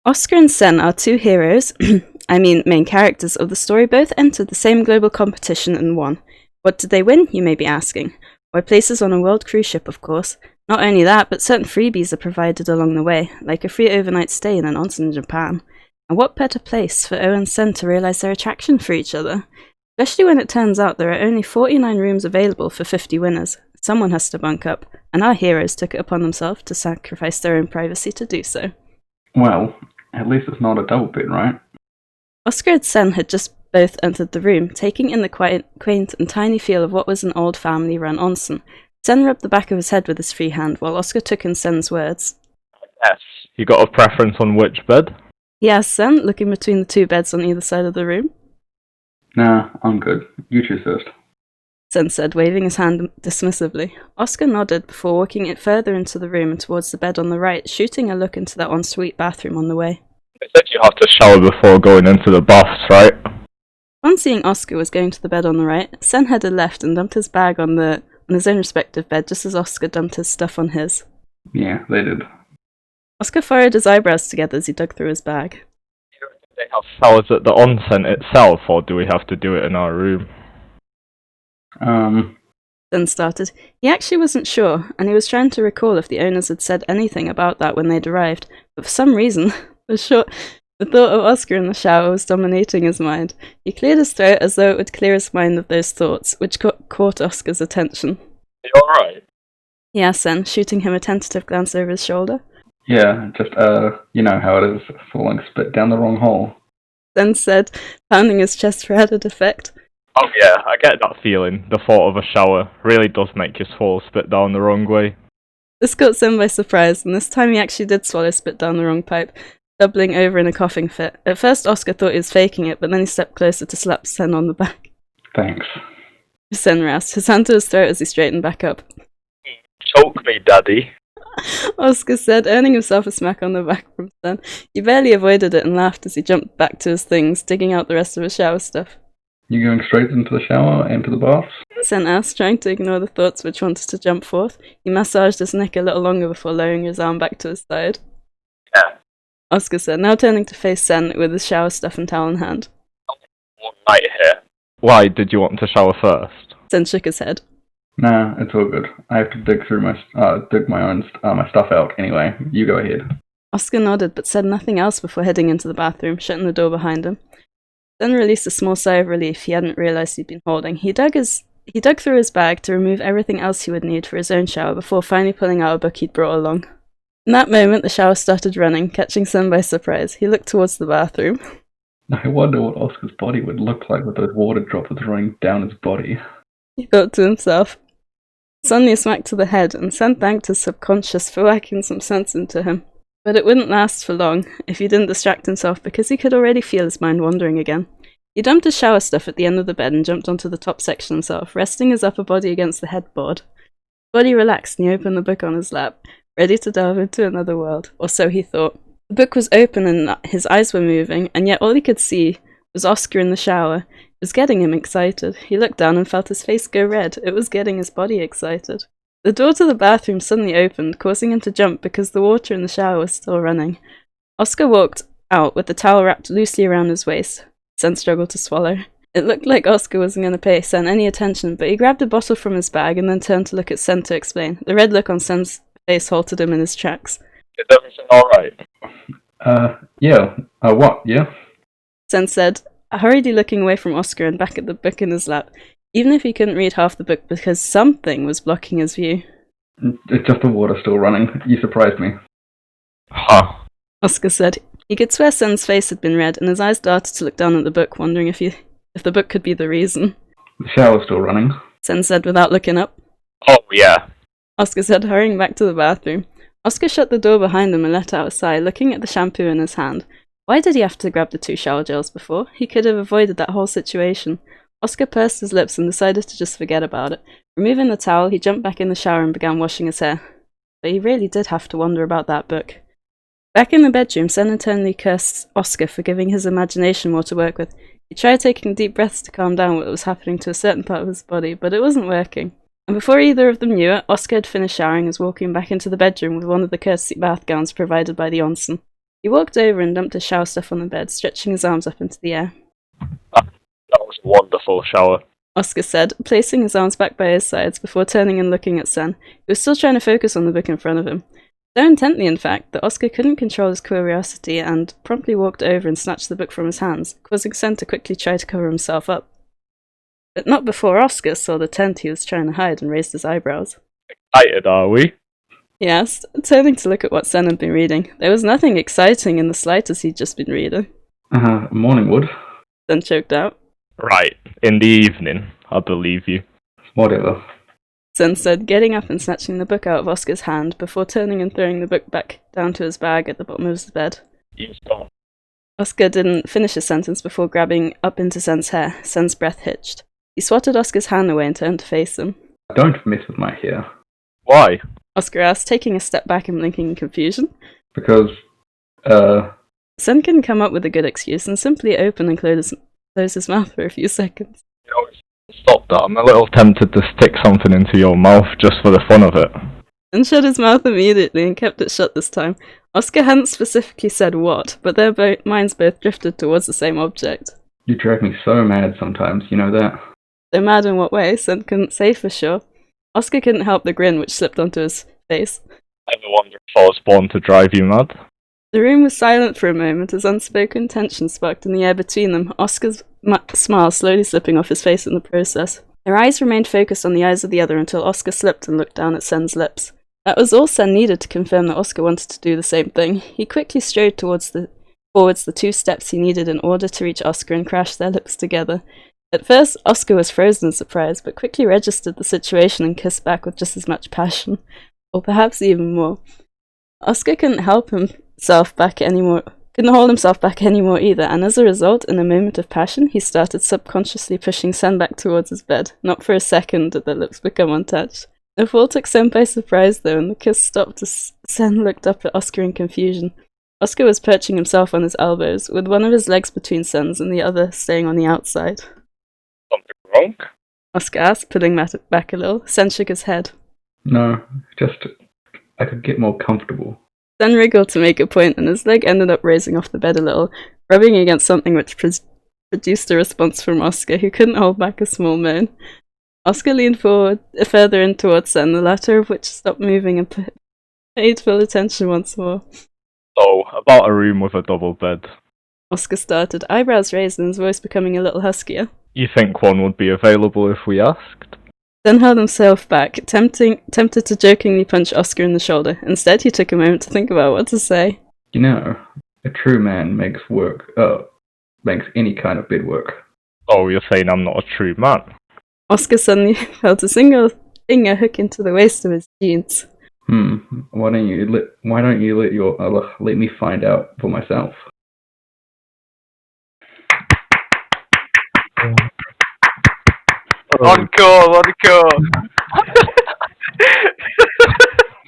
Oscar and Sen are two heroes, main characters of the story, both entered the same global competition and won. What did they win, you may be asking? Why, places on a world cruise ship, of course. Not only that, but certain freebies are provided along the way, like a free overnight stay in an onsen in Japan. And what better place for O and Sen to realise their attraction for each other? Especially when it turns out there are only 49 rooms available for 50 winners. Someone has to bunk up, and our heroes took it upon themselves to sacrifice their own privacy to do so. Well, at least it's not a double bid, right? Oscar and Sen had just both entered the room, taking in the quaint and tiny feel of what was an old family-run onsen. Sen rubbed the back of his head with his free hand, while Oscar took in Sen's words. Yes. You got a preference on which bed? He asked Sen, looking between the two beds on either side of the room. Nah, I'm good. You choose first. Sen said, waving his hand dismissively. Oscar nodded before walking it further into the room and towards the bed on the right, shooting a look into that ensuite bathroom on the way. They said you have to shower before going into the baths, right? On seeing Oscar was going to the bed on the right, Sen headed left and dumped his bag on his own respective bed, just as Oscar dumped his stuff on his. Yeah, they did. Oscar furrowed his eyebrows together as he dug through his bag. Do they have showers at the onsen itself, or do we have to do it in our room? Sen started. He actually wasn't sure, and he was trying to recall if the owners had said anything about that when they'd arrived, but for some reason, the thought of Oscar in the shower was dominating his mind. He cleared his throat as though it would clear his mind of those thoughts, which caught Oscar's attention. Are you alright? He asked Sen, shooting him a tentative glance over his shoulder. Yeah, just, you know how it is, falling spit down the wrong hole. Sen said, pounding his chest for added effect. Oh yeah, I get that feeling. The thought of a shower really does make you swallow spit down the wrong way. This caught Sen by surprise, and this time he actually did swallow spit down the wrong pipe, doubling over in a coughing fit. At first Oscar thought he was faking it, but then he stepped closer to slap Sen on the back. Thanks. Sen rasped, his hand to his throat as he straightened back up. Choke me, Daddy. Oscar said, earning himself a smack on the back from Sen. He barely avoided it and laughed as he jumped back to his things, digging out the rest of his shower stuff. You going straight into the shower, into the baths? Sen asked, trying to ignore the thoughts which wanted to jump forth. He massaged his neck a little longer before lowering his arm back to his side. Yeah. Oscar said, now turning to face Sen with his shower stuff and towel in hand. One night here. Why did you want to shower first? Sen shook his head. Nah, it's all good. I have to dig through my stuff out anyway. You go ahead. Oscar nodded, but said nothing else before heading into the bathroom, shutting the door behind him. Then released a small sigh of relief he hadn't realised he'd been holding. He dug through his bag to remove everything else he would need for his own shower before finally pulling out a book he'd brought along. In that moment, the shower started running, catching Sen by surprise. He looked towards the bathroom. I wonder what Oscar's body would look like with those water droplets running down his body. He thought to himself. Suddenly a smack to the head, and Sen thanked his subconscious for whacking some sense into him. But it wouldn't last for long, if he didn't distract himself, because he could already feel his mind wandering again. He dumped his shower stuff at the end of the bed and jumped onto the top section himself, resting his upper body against the headboard. His body relaxed and he opened the book on his lap, ready to delve into another world, or so he thought. The book was open and his eyes were moving, and yet all he could see was Oscar in the shower. It was getting him excited. He looked down and felt his face go red. It was getting his body excited. The door to the bathroom suddenly opened, causing him to jump because the water in the shower was still running. Oscar walked out with the towel wrapped loosely around his waist. Sen struggled to swallow. It looked like Oscar wasn't going to pay Sen any attention, but he grabbed a bottle from his bag and then turned to look at Sen to explain. The red look on Sen's face halted him in his tracks. Is everything alright? Yeah. What? Yeah? Sen said, hurriedly looking away from Oscar and back at the book in his lap, even if he couldn't read half the book because something was blocking his view. It's just the water still running. You surprised me. Huh. Oscar said. He could swear Sen's face had been red, and his eyes darted to look down at the book, wondering if the book could be the reason. The shower's still running. Sen said without looking up. Oh, yeah. Oscar said, hurrying back to the bathroom. Oscar shut the door behind him and let out a sigh, looking at the shampoo in his hand. Why did he have to grab the 2 shower gels before? He could have avoided that whole situation. Oscar pursed his lips and decided to just forget about it. Removing the towel, he jumped back in the shower and began washing his hair. But he really did have to wonder about that book. Back in the bedroom, Sen internally cursed Oscar for giving his imagination more to work with. He tried taking deep breaths to calm down what was happening to a certain part of his body, but it wasn't working. And before either of them knew it, Oscar had finished showering and was walking back into the bedroom with one of the courtesy bath gowns provided by the onsen. He walked over and dumped his shower stuff on the bed, stretching his arms up into the air. That was a wonderful shower. Oscar said, placing his arms back by his sides before turning and looking at Sen, who was still trying to focus on the book in front of him. So intently, in fact, that Oscar couldn't control his curiosity and promptly walked over and snatched the book from his hands, causing Sen to quickly try to cover himself up. But not before Oscar saw the tent he was trying to hide and raised his eyebrows. Excited, are we? He asked, turning to look at what Sen had been reading. There was nothing exciting in the slightest he'd just been reading. Morning, Wood. Sen choked out. Right, in the evening, I believe you. Whatever. Sen said, getting up and snatching the book out of Oscar's hand before turning and throwing the book back down to his bag at the bottom of his bed. He's gone. Oscar didn't finish his sentence before grabbing up into Sen's hair. Sen's breath hitched. He swatted Oscar's hand away and turned to face him. Don't mess with my hair. Why? Oscar asked, taking a step back and blinking in confusion. Because, Sen couldn't come up with a good excuse and simply opened and closed his mouth for a few seconds. Stop that, I'm a little tempted to stick something into your mouth just for the fun of it. Sen shut his mouth immediately and kept it shut this time. Oscar hadn't specifically said what, but their minds both drifted towards the same object. You drive me so mad sometimes, you know that? So mad in what way? Sen couldn't say for sure. Oscar couldn't help the grin which slipped onto his face. Ever wonder if I was born to drive you mad? The room was silent for a moment as unspoken tension sparked in the air between them, Oscar's smile slowly slipping off his face in the process. Their eyes remained focused on the eyes of the other until Oscar slipped and looked down at Sen's lips. That was all Sen needed to confirm that Oscar wanted to do the same thing. He quickly strode forwards the 2 steps he needed in order to reach Oscar and crash their lips together. At first, Oscar was frozen in surprise, but quickly registered the situation and kissed back with just as much passion, or perhaps even more. Oscar couldn't hold himself back anymore either, and as a result, in a moment of passion, he started subconsciously pushing Sen back towards his bed. Not for a second did their lips become untouched. The fall took Sen by surprise though, and the kiss stopped as Sen looked up at Oscar in confusion. Oscar was perching himself on his elbows, with one of his legs between Sen's and the other staying on the outside. Something wrong? Oscar asked, pulling back a little. Sen shook his head. No, just I could get more comfortable. Sen wriggled to make a point, and his leg ended up raising off the bed a little, rubbing against something which produced a response from Oscar, who couldn't hold back a small moan. Oscar leaned forward, further in towards Sen, the latter of which stopped moving and paid full attention once more. So, about a room with a double bed. Oscar started, eyebrows raised and his voice becoming a little huskier. You think one would be available if we asked? Sen held himself back, tempted to jokingly punch Oscar in the shoulder. Instead, he took a moment to think about what to say. You know, a true man makes any kind of bed work. Oh, you're saying I'm not a true man? Oscar suddenly felt a single finger hook into the waist of his jeans. Why don't you let me find out for myself? Encore!